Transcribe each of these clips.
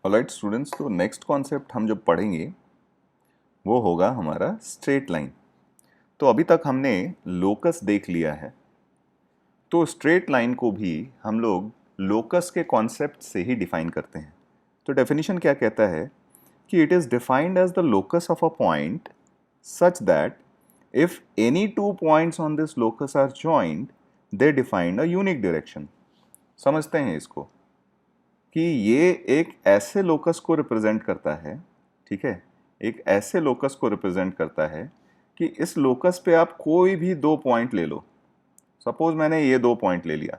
Alright students, तो next concept हम जो पढ़ेंगे वो होगा हमारा स्ट्रेट लाइन। तो अभी तक हमने लोकस देख लिया है, तो स्ट्रेट लाइन को भी हम लोग लोकस के कॉन्सेप्ट से ही डिफाइन करते हैं। तो डेफिनेशन क्या कहता है कि it is defined as the locus of a point such that if any two points on this locus are joined they defined a unique direction. समझते हैं इसको कि ये एक ऐसे लोकस को रिप्रेजेंट करता है, ठीक है, एक ऐसे लोकस को रिप्रेजेंट करता है कि इस लोकस पे आप कोई भी दो पॉइंट ले लो। सपोज मैंने ये दो पॉइंट ले लिया,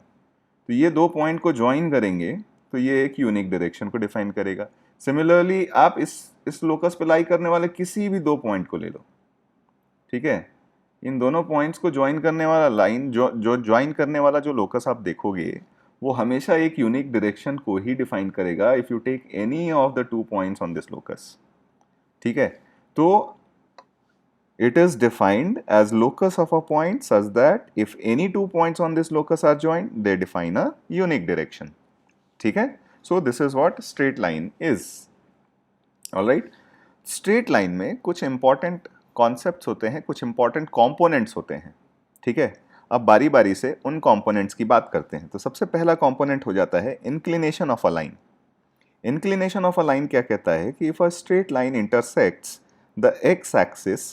तो ये दो पॉइंट को ज्वाइन करेंगे तो ये एक यूनिक डायरेक्शन को डिफाइन करेगा। सिमिलरली आप इस लोकस पे लाई करने वाले किसी भी दो पॉइंट को ले लो, ठीक है, इन दोनों पॉइंट्स को ज्वाइन करने वाला लाइन जो ज्वाइन करने वाला जो लोकस आप देखोगे वो हमेशा एक यूनिक डायरेक्शन को ही डिफाइन करेगा if you take any of the two points on this locus. ठीक है, तो it is defined as locus of a point such that if any two points on this locus are joined they define a unique direction. ठीक है, so this is what straight line is. Alright, straight line में कुछ important concepts होते हैं, कुछ important components होते हैं। ठीक है, अब बारी बारी से उन components की बात करते हैं। तो सबसे पहला component हो जाता है inclination of a line. Inclination of a line क्या कहता है कि if a straight line intersects the x-axis,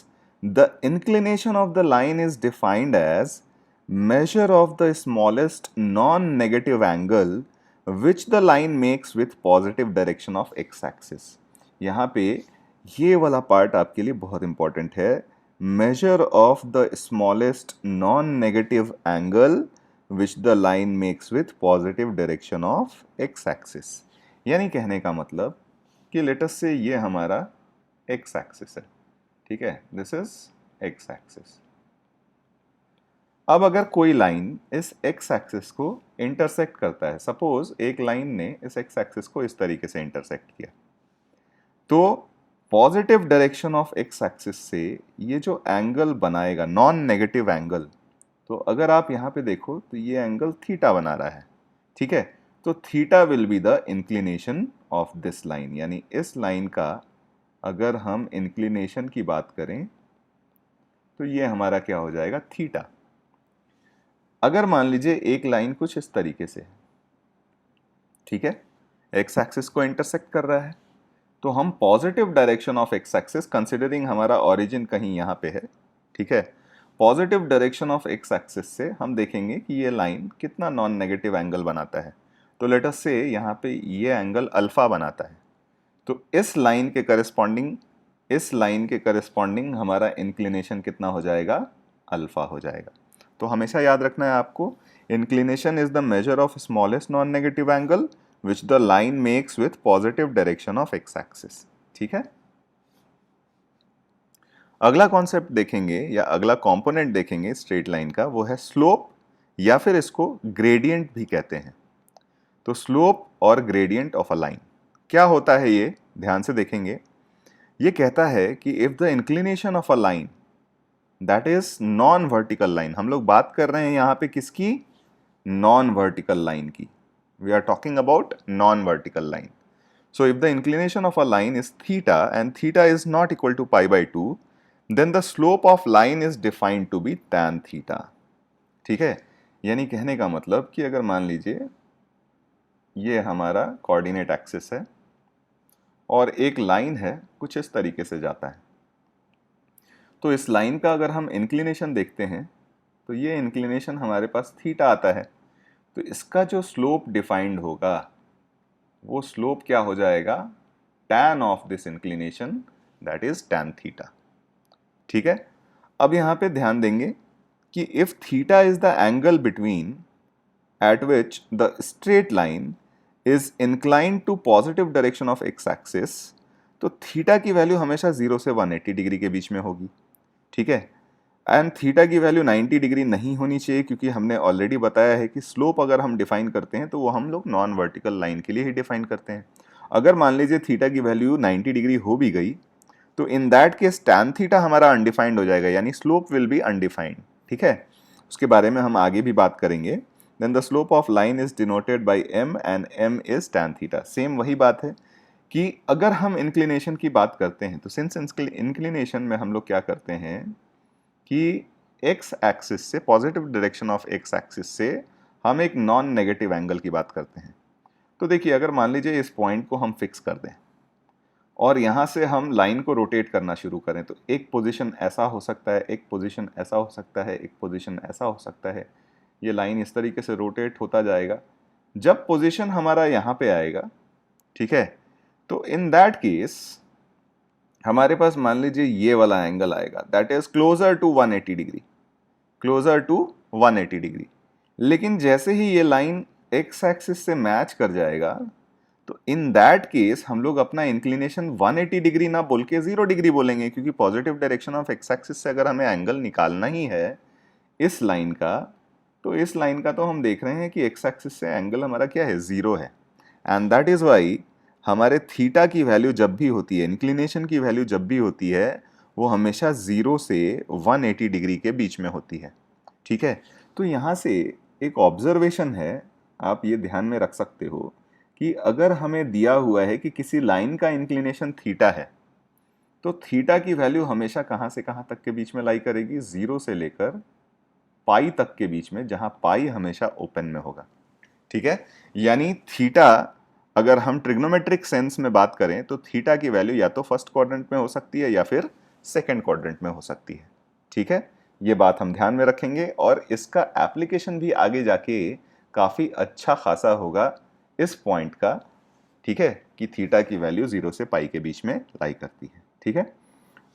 the inclination of the line is defined as measure of the smallest non-negative angle which the line makes with positive direction of x-axis. यहाँ पे ये वाला part आपके लिए बहुत important है, measure of the smallest non-negative angle which the line makes with positive direction of x-axis. यानी कहने का मतलब कि लेटस से ये हमारा x एक्सिस है, ठीक है, दिस इज x एक्सिस। अब अगर कोई लाइन इस x एक्सिस को इंटरसेक्ट करता है, सपोज एक लाइन ने इस x एक्सिस को इस तरीके से इंटरसेक्ट किया, तो positive direction of x axis से ये जो एंगल बनाएगा नॉन नेगेटिव एंगल, तो अगर आप यहाँ पे देखो तो ये एंगल थीटा बना रहा है, ठीक है, तो theta will be the inclination of this line. यानी इस लाइन का अगर हम इंक्लिनेशन की बात करें तो ये हमारा क्या हो जाएगा, थीटा। अगर मान लीजिए एक लाइन कुछ इस तरीके से है, ठीक है, एक्स एक्सिस को इंटरसेक्ट कर रहा है, तो हम positive direction of x axis, considering हमारा ओरिजिन कहीं यहाँ पे है, ठीक है, positive direction of x axis से हम देखेंगे कि ये लाइन कितना नॉन नेगेटिव एंगल बनाता है। तो लेट अस से यहाँ पे ये एंगल अल्फा बनाता है, तो इस लाइन के करस्पॉन्डिंग हमारा इंक्लिनेशन कितना हो जाएगा, अल्फा हो जाएगा। तो हमेशा याद रखना है आपको, inclination is the measure of smallest non negative angle which the line makes with positive direction of x axis. ठीक है, अगला कॉन्सेप्ट देखेंगे या अगला कंपोनेंट देखेंगे स्ट्रेट लाइन का, वो है स्लोप, या फिर इसको ग्रेडियंट भी कहते हैं। तो स्लोप और ग्रेडियंट ऑफ अ लाइन क्या होता है, ये ध्यान से देखेंगे। ये कहता है कि if the inclination of a line that is non vertical line, हम लोग बात कर रहे हैं यहाँ पे किसकी, नॉन वर्टिकल लाइन की, we are talking about non vertical line. So if the inclination of a line is theta and theta is not equal to π/2, then the slope of line is defined to be tan theta. ठीक है, यानी कहने का मतलब कि अगर मान लीजिए ये हमारा कोऑर्डिनेट एक्सिस है और एक लाइन है कुछ इस तरीके से जाता है, तो इस लाइन का अगर हम इंक्लिनेशन देखते हैं तो ये इंक्लिनेशन हमारे पास थीटा आता है, तो इसका जो स्लोप डिफाइंड होगा वो स्लोप क्या हो जाएगा, tan of this inclination, that is tan theta. ठीक है, अब यहां पे ध्यान देंगे कि if theta is the angle between at which the straight line is inclined to positive direction of x axis, तो थीटा की वैल्यू हमेशा 0 से 180 डिग्री के बीच में होगी। ठीक है, एंड थीटा की वैल्यू 90 डिग्री नहीं होनी चाहिए, क्योंकि हमने ऑलरेडी बताया है कि स्लोप अगर हम डिफाइन करते हैं तो वो हम लोग नॉन वर्टिकल लाइन के लिए ही डिफाइन करते हैं। अगर मान लीजिए थीटा की वैल्यू 90 डिग्री हो भी गई तो in that case tan theta हमारा अनडिफाइंड हो जाएगा, यानी स्लोप विल बी अनडिफाइंड। ठीक है, उसके बारे में हम आगे भी बात करेंगे। Then the slope of line is denoted by m and m is tan theta. Same वही बात है कि अगर हम इंक्लिनेशन की बात करते हैं तो सिंस इंक्लिनेशन में हम लोग क्या करते हैं कि एक्स एक्सिस से, positive direction of x axis से हम एक नॉन नेगेटिव एंगल की बात करते हैं। तो देखिए, अगर मान लीजिए इस पॉइंट को हम फिक्स कर दें और यहाँ से हम लाइन को रोटेट करना शुरू करें, तो एक पोजीशन ऐसा हो सकता है, एक पोजीशन ऐसा हो सकता है, एक पोजीशन ऐसा हो सकता है। ये लाइन इस तरीके से रोटेट होता जाएगा। जब पोजीशन हमारा यहाँ पे आएगा, ठीक है, तो इन दैट केस हमारे पास मान लीजिए ये वाला एंगल आएगा, that is closer to 180 degree, closer to 180 degree. लेकिन जैसे ही ये लाइन एक्स एक्सिस से मैच कर जाएगा, तो इन दैट केस हम लोग अपना इंक्लिनेशन 180 डिग्री ना बोल के 0 डिग्री बोलेंगे, क्योंकि positive direction of x axis से अगर हमें एंगल निकालना ही है इस लाइन का, तो इस लाइन का तो हम देख रहे हैं कि एक्स एक्सिस से एंगल हमारा क्या है, 0 है। एंड दैट इज वाई हमारे थीटा की वैल्यू जब भी होती है, इंक्लिनेशन की वैल्यू जब भी होती है, वो हमेशा 0 से 180 डिग्री के बीच में होती है। ठीक है, तो यहाँ से एक ऑब्जर्वेशन है, आप ये ध्यान में रख सकते हो कि अगर हमें दिया हुआ है कि किसी लाइन का इंक्लिनेशन थीटा है, तो थीटा की वैल्यू हमेशा कहाँ से कहाँ तक के बीच में लाई करेगी, 0 से लेकर पाई तक के बीच में, जहां पाई हमेशा ओपन में होगा। ठीक है, यानी थीटा, अगर हम ट्रिग्नोमेट्रिक सेंस में बात करें तो थीटा की वैल्यू या तो फर्स्ट क्वाड्रेंट में हो सकती है या फिर सेकंड क्वाड्रेंट में हो सकती है। ठीक है, ये बात हम ध्यान में रखेंगे और इसका एप्लीकेशन भी आगे जाके काफी अच्छा खासा होगा इस पॉइंट का। ठीक है, कि थीटा की वैल्यू 0 से पाई के बीच में लाई करती है। ठीक है,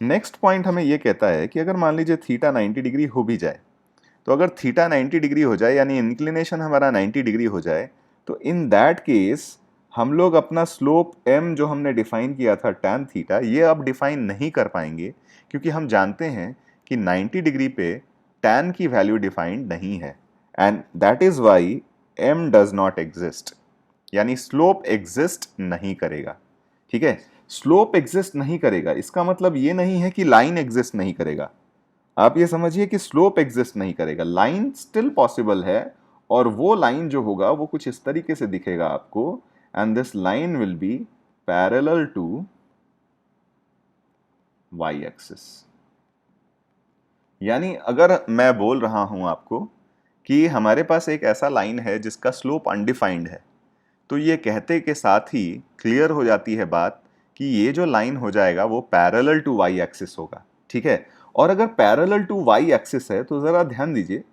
नेक्स्ट पॉइंट हमें यह कहता है कि अगर मान लीजिए थीटा 90 डिग्री हो भी जाए, तो अगर थीटा 90 डिग्री हो जाए, यानी इंक्लिनेशन हमारा 90 डिग्री हो जाए, तो इन दैट केस हम लोग अपना स्लोप m जो हमने डिफाइन किया था tan थीटा, ये अब डिफाइन नहीं कर पाएंगे, क्योंकि हम जानते हैं कि 90 डिग्री पे tan की वैल्यू डिफाइंड नहीं है। And that is y m does not exist, यानी स्लोप एग्जिस्ट नहीं करेगा। ठीक है, स्लोप एग्जिस्ट नहीं करेगा, इसका मतलब ये नहीं है कि लाइन एग्जिस्ट नहीं करेगा। आप ये समझिए कि स्लोप एग्जिस्ट नहीं करेगा, लाइन स्टिल पॉसिबल है, और वो लाइन जो होगा वो कुछ इस तरीके से दिखेगा आपको, and this line will be parallel to y axis. यानी अगर मैं बोल रहा हूं आपको कि हमारे पास एक ऐसा लाइन है जिसका स्लोप अनडिफाइंड है, तो ये कहते के साथ ही क्लियर हो जाती है बात कि ये जो लाइन हो जाएगा वो पैरेलल टू वाई एक्सिस होगा। ठीक है, और अगर पैरेलल टू वाई एक्सिस है तो जरा ध्यान दीजिए,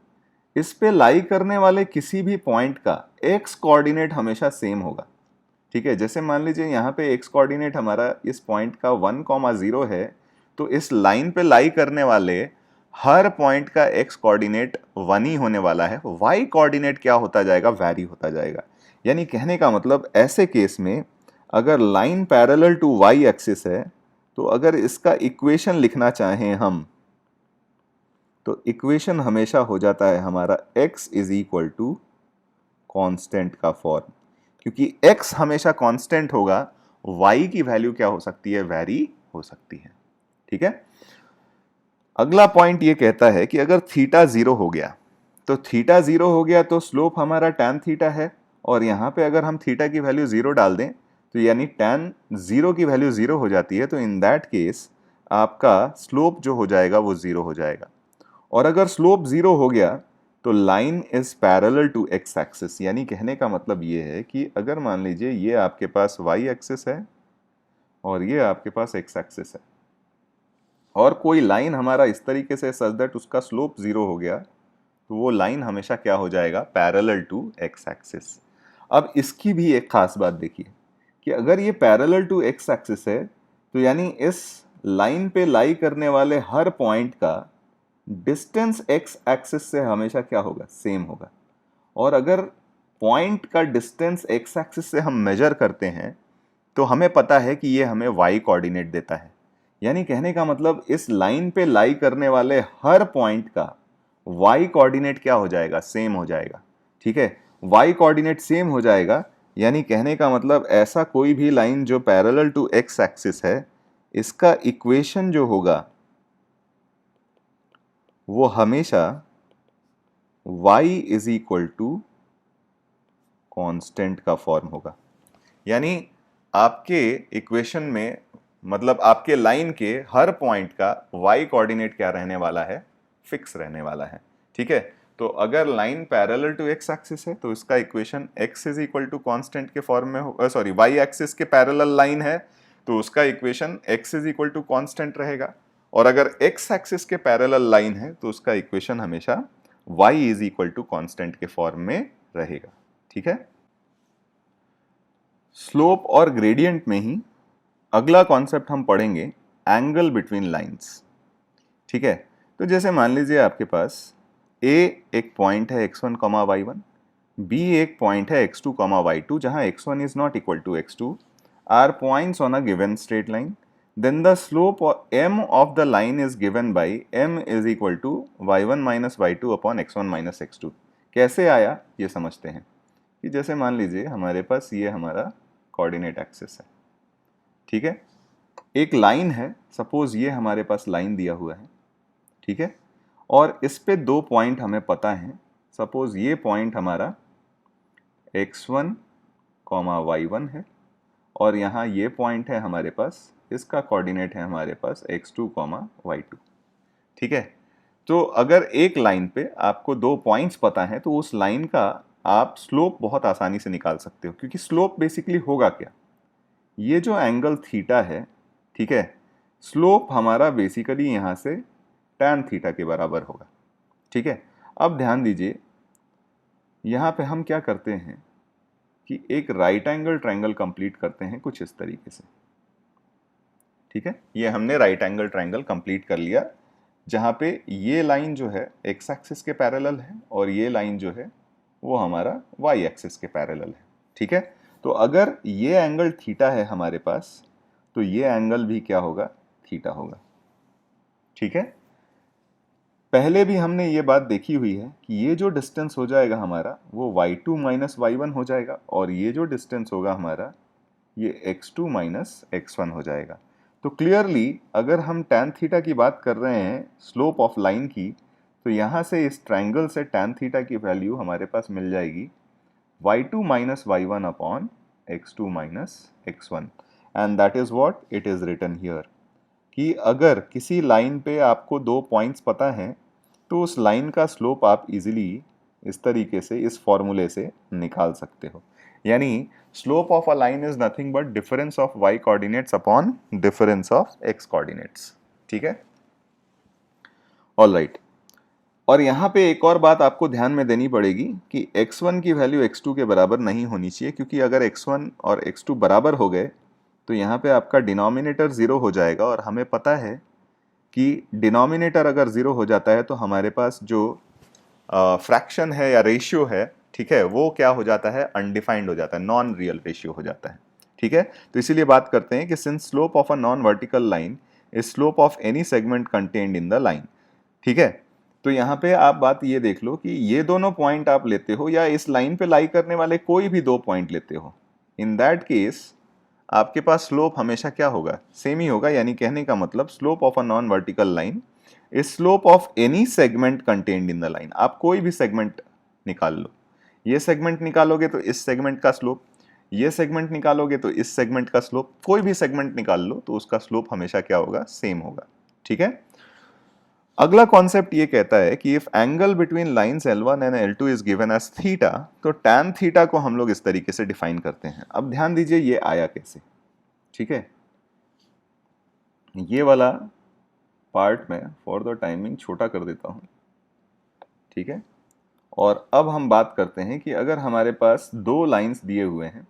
इस पे लाई करने वाले किसी भी पॉइंट का एक्स कोऑर्डिनेट हमेशा सेम होगा। ठीक है, जैसे मान लीजिए यहाँ पे एक्स कोऑर्डिनेट हमारा इस पॉइंट का 1,0 है, तो इस लाइन पे लाई करने वाले हर पॉइंट का एक्स कोऑर्डिनेट 1 ही होने वाला है। वाई कोऑर्डिनेट क्या होता जाएगा, वैरी होता जाएगा। यानी कहने का मतलब ऐसे केस में अगर line parallel to y axis है, तो अगर इसका इक्वेशन लिखना चाहें हम, तो इक्वेशन हमेशा हो जाता है हमारा x is equal to constant का फॉर्म, क्योंकि x हमेशा कांस्टेंट होगा, y की वैल्यू क्या हो सकती है, वेरी हो सकती है। ठीक है, अगला पॉइंट ये कहता है कि अगर थीटा 0 हो गया, तो थीटा 0 हो गया तो स्लोप हमारा tan थीटा है, और यहां पे अगर हम थीटा की वैल्यू 0 डाल दें, तो यानी tan 0 की वैल्यू 0 हो जाती है, तो इन दैट केस आपका स्लोप जो हो जाएगा वो 0 हो जाएगा। और अगर स्लोप 0 हो गया तो line is parallel to x axis, यानी कहने का मतलब ये है कि अगर मान लीजिए ये आपके पास वाई एक्सिस है और ये आपके पास एक्स एक्सिस है, और कोई लाइन हमारा इस तरीके से सच दैट उसका स्लोप 0 हो गया, तो वो लाइन हमेशा क्या हो जाएगा, पैरेलल टू एक्स एक्सिस। अब इसकी भी एक खास बात देखिए कि अगर ये पैरेलल टू एक्स एक्सिस है, तो यानी इस लाइन पे लाई करने वाले हर पॉइंट का डिस्टेंस एक्स एक्सिस से हमेशा क्या होगा, सेम होगा। और अगर पॉइंट का डिस्टेंस एक्स एक्सिस से हम मेजर करते हैं, तो हमें पता है कि ये हमें वाई कोऑर्डिनेट देता है। यानी कहने का मतलब इस लाइन पे लाई करने वाले हर पॉइंट का वाई कोऑर्डिनेट क्या हो जाएगा, सेम हो जाएगा। ठीक है, वाई कोऑर्डिनेट सेम हो जाएगा, यानी कहने का मतलब ऐसा कोई भी लाइन जो पैरेलल टू एक्स एक्सिस है, इसका इक्वेशन जो होगा वो हमेशा y is equal to constant का फॉर्म होगा। यानी आपके इक्वेशन में, मतलब आपके लाइन के हर पॉइंट का y कोऑर्डिनेट क्या रहने वाला है, फिक्स रहने वाला है। ठीक है, तो अगर line parallel to x axis है तो इसका equation x is equal to constant के फॉर्म में हो, सॉरी y एक्सिस के पैरेलल लाइन है तो उसका equation x is equal to constant रहेगा, और अगर x एक्सिस के पैरेलल लाइन है तो उसका इक्वेशन हमेशा y is equal to constant के फॉर्म में रहेगा। ठीक है, स्लोप और ग्रेडियंट में ही अगला कॉन्सेप्ट हम पढ़ेंगे एंगल बिटवीन लाइंस। ठीक है, तो जैसे मान लीजिए आपके पास a एक पॉइंट है x1, y1, b एक पॉइंट है x2, y2 जहां x1 is not equal to x2 are points on a given straight line, then the slope m of the line is given by m is equal to y1 minus y2 upon x1 minus x2। कैसे आया ये समझते हैं कि जैसे मान लीजिए हमारे पास ये हमारा कोऑर्डिनेट एक्सिस है। ठीक है, एक लाइन है, सपोज ये हमारे पास लाइन दिया हुआ है। ठीक है, और इस पे दो पॉइंट हमें पता है, सपोज ये पॉइंट हमारा x1, y1 है और यहाँ ये पॉइंट है हमारे पास, इसका कोऑर्डिनेट है हमारे पास x2, y2। ठीक है, तो अगर एक लाइन पे आपको दो पॉइंट्स पता है तो उस लाइन का आप स्लोप बहुत आसानी से निकाल सकते हो, क्योंकि स्लोप बेसिकली होगा क्या, ये जो एंगल थीटा है, ठीक है, स्लोप हमारा बेसिकली यहाँ से tan थीटा के बराबर होगा। ठीक है, अब ध्यान दीजिए यहाँ पे हम क्या करते हैं कि एक राइट एंगल ट्रायंगल कंप्लीट करते हैं कुछ इस तरीके से। ठीक है, ये हमने राइट एंगल ट्रायंगल कंप्लीट कर लिया जहाँ पे ये लाइन जो है x एक्सिस के पैरेलल है और ये लाइन जो है वो हमारा y एक्सिस के पैरेलल है। ठीक है, तो अगर ये एंगल थीटा है हमारे पास तो ये एंगल भी क्या होगा, थीटा होगा। ठीक है, पहले भी हमने ये बात देखी हुई है कि ये जो डिस्टेंस हो जाएगा हमारा वो y2 माइनस y1 हो जाएगा और ये जो डिस्टेंस होगा हमारा ये x2 माइनस x1 हो जाएगा। तो क्लियरली अगर हम tan थीटा की बात कर रहे हैं स्लोप ऑफ लाइन की, तो यहाँ से इस ट्रायंगल से tan थीटा की वैल्यू हमारे पास मिल जाएगी y2 minus y1 upon x2 minus x1, and that is what it is written here कि अगर किसी लाइन पे आपको दो पॉइंट्स पता हैं तो उस लाइन का स्लोप आप इजीली इस तरीके से, इस फॉर्मूले से निकाल सकते हो। यानी slope of a line is nothing but difference of y coordinates upon difference of x coordinates. ठीक है, ऑल राइट। और यहाँ पे एक और बात आपको ध्यान में देनी पड़ेगी कि x1 की वैल्यू x2 के बराबर नहीं होनी चाहिए, क्योंकि अगर x1 और x2 बराबर हो गए तो यहाँ पे आपका डिनोमिनेटर ज़ीरो हो जाएगा, और हमें पता है कि डिनोमिनेटर अगर ज़ीरो हो जाता है तो हमारे पास जो फ्रैक्शन है या रेशियो है, ठीक है, वो क्या हो जाता है, अनडिफाइंड हो जाता है, नॉन रियल रेशियो हो जाता है। ठीक है, तो इसीलिए बात करते हैं कि since slope of a non vertical line is slope of any segment contained in the line. ठीक है, तो यहाँ पे आप बात ये देख लो कि ये दोनों पॉइंट आप लेते हो या इस लाइन पे लाई करने वाले कोई भी दो पॉइंट लेते हो, इन दैट केस आपके पास स्लोप हमेशा क्या होगा, सेम ही होगा। यानी कहने का मतलब slope of a non vertical line is slope of any segment contained in the line. आप कोई भी सेगमेंट निकाल लो, ये सेगमेंट निकालोगे तो इस सेगमेंट का स्लोप, ये सेगमेंट निकालोगे तो इस सेगमेंट का स्लोप, कोई भी सेगमेंट निकाल लो तो उसका स्लोप हमेशा क्या होगा, सेम होगा। ठीक है, अगला कॉन्सेप्ट ये कहता है कि if angle between lines L1 and L2 is given as theta, तो tan थीटा को हम लोग इस तरीके से डिफाइन करते हैं। अब ध्यान दीजिए ये आया कैसे। ठीक है, ये वाला पार्ट में फॉर द टाइमिंग छोटा कर देता हूं। ठीक है, और अब हम बात करते हैं कि अगर हमारे पास दो लाइंस दिए हुए हैं,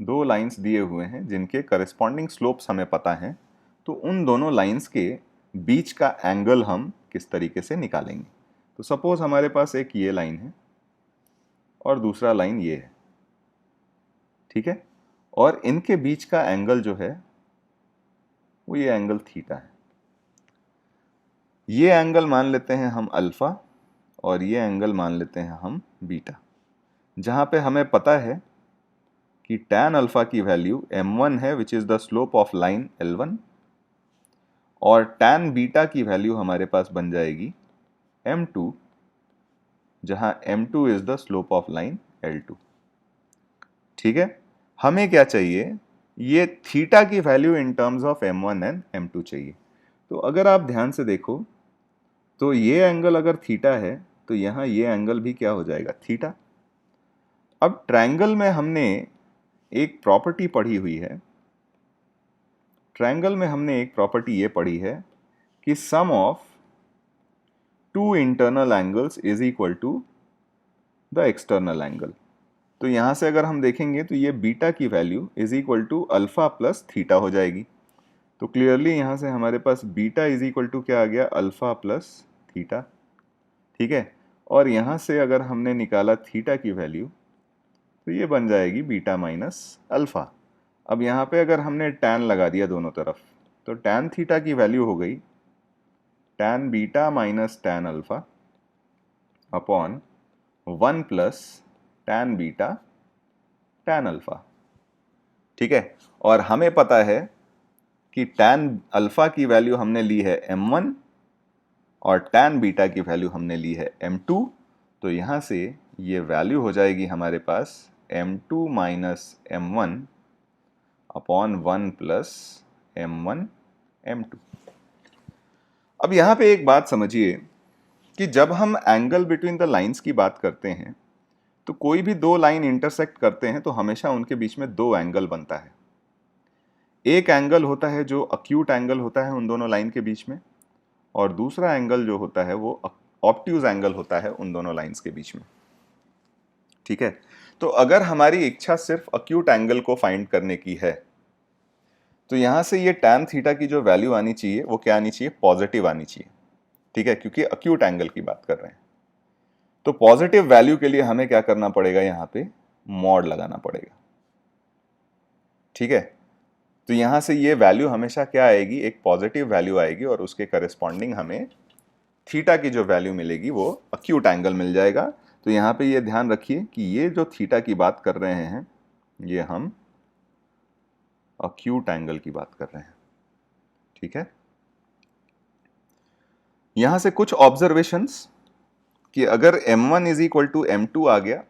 दो लाइंस दिए हुए हैं जिनके करस्पॉन्डिंग स्लोप्स हमें पता हैं, तो उन दोनों लाइंस के बीच का एंगल हम किस तरीके से निकालेंगे। तो सपोज हमारे पास एक ये लाइन है और दूसरा लाइन ये है। ठीक है, और इनके बीच का एंगल जो है वो ये एंगल थीटा है। ये एंगल मान लेते हैं हम अल्फा और ये एंगल मान लेते हैं हम बीटा, जहां पे हमें पता है कि tan अल्फा की वैल्यू m1 है which is the slope of line L1, और tan बीटा की वैल्यू हमारे पास बन जाएगी m2, जहां m2 is the slope of line L2। ठीक है, हमें क्या चाहिए, ये थीटा की value in terms of m1 and m2 चाहिए। तो अगर आप ध्यान से देखो तो ये एंगल अगर थीटा है तो यहाँ ये एंगल भी क्या हो जाएगा, थीटा। अब ट्रायंगल में हमने एक प्रॉपर्टी पढ़ी हुई है, ट्रायंगल में हमने एक प्रॉपर्टी ये पढ़ी है कि sum of two internal angles is equal to the external angle. तो यहां से अगर हम देखेंगे तो ये बीटा की value is equal to alpha plus theta हो जाएगी। तो क्लियरली यहां से हमारे पास बीटा इज इक्वल टू क्या आ गया, अल्फा प्लस थीटा। ठीक है, और यहां से अगर हमने निकाला थीटा की वैल्यू तो ये बन जाएगी बीटा माइनस अल्फा। अब यहाँ पे अगर हमने टैन लगा दिया दोनों तरफ तो टैन थीटा की वैल्यू हो गई tan beta minus tan alpha upon 1 plus tan beta tan alpha. ठीक है, और हमें पता है कि टैन अल्फा की वैल्यू हमने ली है m1 और टैन बीटा की वैल्यू हमने ली है m2। तो यहां से ये वैल्यू हो जाएगी हमारे पास m2 minus m1 upon 1 plus m1 m2। अब यहां पे एक बात समझिए कि जब हम एंगल बिटवीन द लाइंस की बात करते हैं तो कोई भी दो लाइन इंटरसेक्ट करते हैं तो हमेशा उनके बीच में दो एंगल बनता है। एक एंगल होता है जो अक्यूट एंगल होता है उन दोनों लाइन के बीच में, और दूसरा एंगल जो होता है वो ऑब्ट्यूज एंगल होता है उन दोनों लाइंस के बीच में। ठीक है, तो अगर हमारी इच्छा सिर्फ अक्यूट एंगल को फाइंड करने की है तो यहां से ये टैन थीटा की जो वैल्यू आनी चाहिए वो क्या आनी चाहिए, पॉजिटिव आनी चाहिए। ठीक है, क्योंकि अक्यूट एंगल की बात कर रहे हैं। तो पॉजिटिव वैल्यू के लिए हमें क्या करना पड़ेगा, यहां पे मॉड लगाना पड़ेगा। ठीक है, तो यहां से ये वैल्यू हमेशा क्या आएगी, एक पॉजिटिव वैल्यू आएगी और उसके करस्पॉन्डिंग हमें थीटा की जो वैल्यू मिलेगी वो अक्यूट एंगल मिल जाएगा। तो यहां पे ये ध्यान रखिए कि ये जो थीटा की बात कर रहे हैं ये हम अक्यूट एंगल की बात कर रहे हैं। ठीक है, यहां से कुछ ऑब्जर्वेशंस कि अगर m1 is equal to m2 आ गया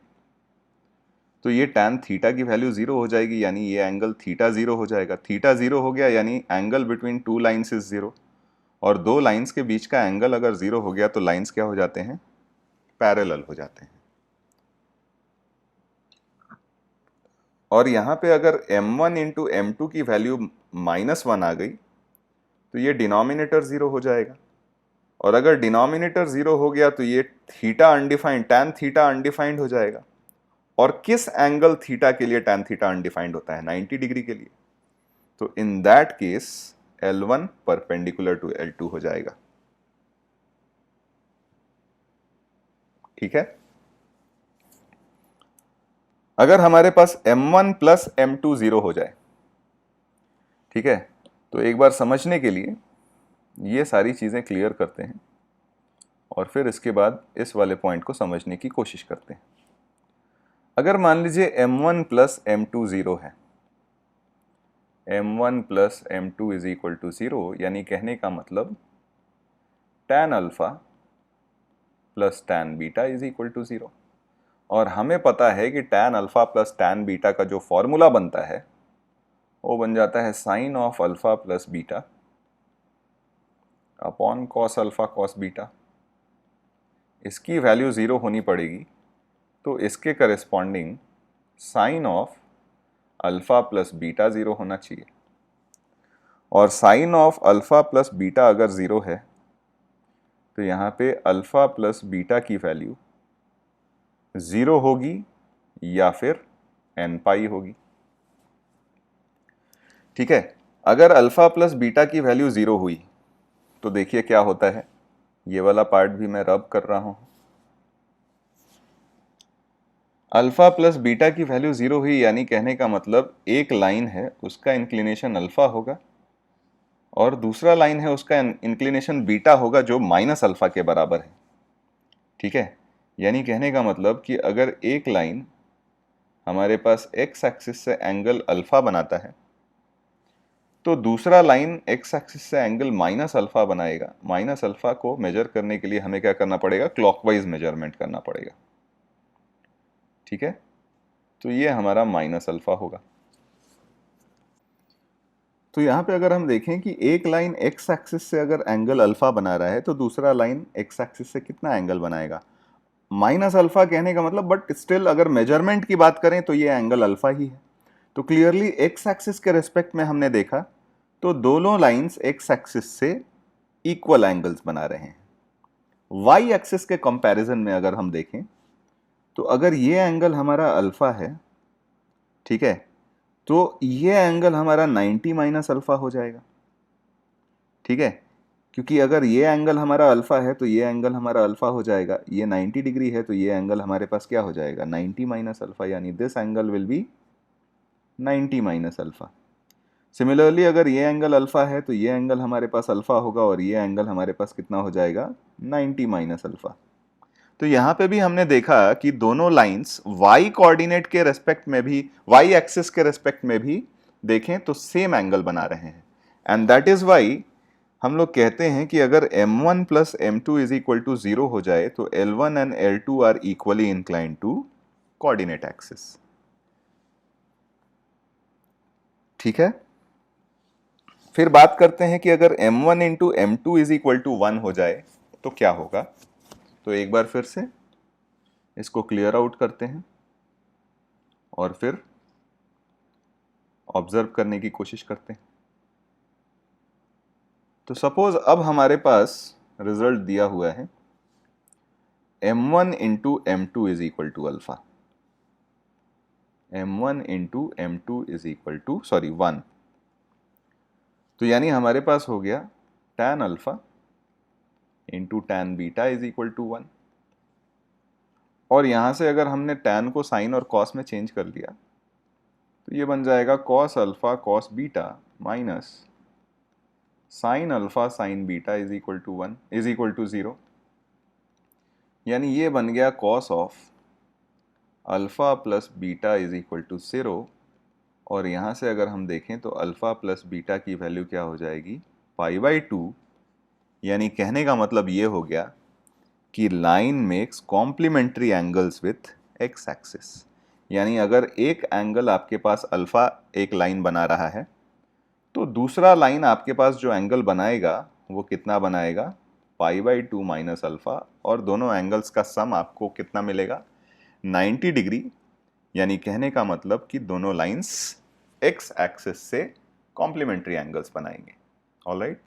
तो ये टैन थीटा की वैल्यू जीरो हो जाएगी, यानी ये एंगल थीटा जीरो हो जाएगा। थीटा जीरो हो गया यानी angle between two lines is zero, और दो लाइंस के बीच का एंगल अगर जीरो हो गया तो लाइंस क्या हो जाते हैं, पैरेलल हो जाते हैं। और यहां पे अगर m1 इंटू m2 की वैल्यू -1 आ गई तो ये डिनोमिनेटर जीरो हो जाएगा, और अगर डिनोमिनेटर जीरो हो गया तो ये theta undefined, tan theta undefined हो जाएगा। और किस एंगल थीटा के लिए टैन थीटा अनडिफाइंड होता है, 90 डिग्री के लिए। तो in that case L1 perpendicular to L2 हो जाएगा। ठीक है, अगर हमारे पास m1 प्लस m2 जीरो हो जाए, ठीक है, तो एक बार समझने के लिए ये सारी चीजें क्लियर करते हैं और फिर इसके बाद इस वाले पॉइंट को समझने की कोशिश करते हैं। अगर मान लीजिए m1 प्लस m2 जीरो है, m1 plus m2 is equal to zero, यानी कहने का मतलब tan alpha plus tan beta is equal to zero. और हमें पता है कि tan alpha plus tan beta का जो फॉर्मूला बनता है वो बन जाता है sine of alpha plus beta upon cos alpha cos beta. इसकी वैल्यू जीरो होनी पड़ेगी, तो इसके corresponding sine of alpha plus beta zero होना चाहिए। और sign of alpha plus beta अगर जीरो है तो यहाँ पे अल्फा प्लस बीटा की वैल्यू जीरो होगी या फिर n पाई होगी। ठीक है, अगर अल्फा प्लस बीटा की वैल्यू जीरो हुई तो देखिए क्या होता है, ये वाला पार्ट भी मैं रब कर रहा हूं। अल्फा प्लस बीटा की वैल्यू जीरो हुई यानी कहने का मतलब एक लाइन है उसका इंक्लिनेशन अल्फा होगा और दूसरा लाइन है उसका इंक्लिनेशन बीटा होगा जो माइनस अल्फा के बराबर है। ठीक है, यानी कहने का मतलब कि अगर एक लाइन हमारे पास एक्स एक्सिस से एंगल अल्फा बनाता है तो दूसरा लाइन एक्स एक्सिस से एंगल माइनस अल्फा बनाएगा। माइनस अल्फा को मेजर करने के लिए हमें क्या करना पड़ेगा, क्लॉकवाइज मेजरमेंट करना पड़ेगा। ठीक है, तो ये हमारा माइनस अल्फा होगा। तो यहाँ पे अगर हम देखें कि एक लाइन एक्स एक्सिस से अगर एंगल अल्फा बना रहा है तो दूसरा लाइन एक्स एक्सिस से कितना एंगल बनाएगा, माइनस अल्फा कहने का मतलब, बट स्टिल अगर मेजरमेंट की बात करें तो ये एंगल अल्फा ही है। तो क्लियरली एक्स एक्सिस के रेस्पेक्ट में हमने देखा तो दोनों लाइंस एक्स एक्सिस से इक्वल एंगल्स बना रहे हैं। वाई एक्सिस के कंपैरिजन में अगर हम देखें तो अगर ये एंगल हमारा अल्फा है, ठीक है, तो ये एंगल हमारा 90 माइनस अल्फा हो जाएगा, ठीक है, क्योंकि अगर ये एंगल हमारा अल्फा है तो ये एंगल हमारा अल्फा हो जाएगा, ये 90 डिग्री है तो ये एंगल हमारे पास क्या हो जाएगा, 90 माइनस अल्फा, यानी this angle will be 90 minus alpha. Similarly अगर ये एंगल अल्फा है तो ये एंगल हमारे पास अल्फा होगा और ये एंगल हमारे पास कितना हो जाएगा, 90 माइनस अल्फा। तो यहाँ पे भी हमने देखा कि दोनों लाइंस y कोऑर्डिनेट के रेस्पेक्ट में भी, y एक्सिस के रेस्पेक्ट में भी देखें तो सेम एंगल बना रहे हैं। एंड दैट इज वाई हम लोग कहते हैं कि अगर m1 plus m2 is equal to 0 हो जाए तो L1 and L2 are equally inclined to coordinate axis. ठीक है, फिर बात करते हैं कि अगर m1 into m2 is equal to 1 हो जाए तो क्या होगा। तो एक बार फिर से इसको क्लियर आउट करते हैं और फिर ऑब्जर्व करने की कोशिश करते हैं। तो सपोज अब हमारे पास रिजल्ट दिया हुआ है m1 into m2 is equal to alpha, m1 into m2 is equal to 1। तो यानी हमारे पास हो गया tan alpha into tan beta is equal to 1। और यहां से अगर हमने tan को साइन और cos में चेंज कर लिया तो ये बन जाएगा cos alpha cos beta minus sine alpha sine beta is equal to 1 is equal to 0। यानी ये बन गया cos of alpha plus beta is equal to 0। और यहाँ से अगर हम देखें तो अल्फा प्लस बीटा की वैल्यू क्या हो जाएगी, π/2। यानी कहने का मतलब ये हो गया कि line makes complementary angles with x axis. यानी अगर एक एंगल आपके पास अल्फा एक लाइन बना रहा है तो दूसरा लाइन आपके पास जो एंगल बनाएगा वो कितना बनाएगा, π/2 माइनस अल्फा, और दोनों एंगल्स का सम आपको कितना मिलेगा, 90 डिग्री। यानी कहने का मतलब कि दोनों लाइंस एक्स एक्सिस से कॉम्प्लीमेंट्री एंगल्स बनाएंगे। ऑलराइट।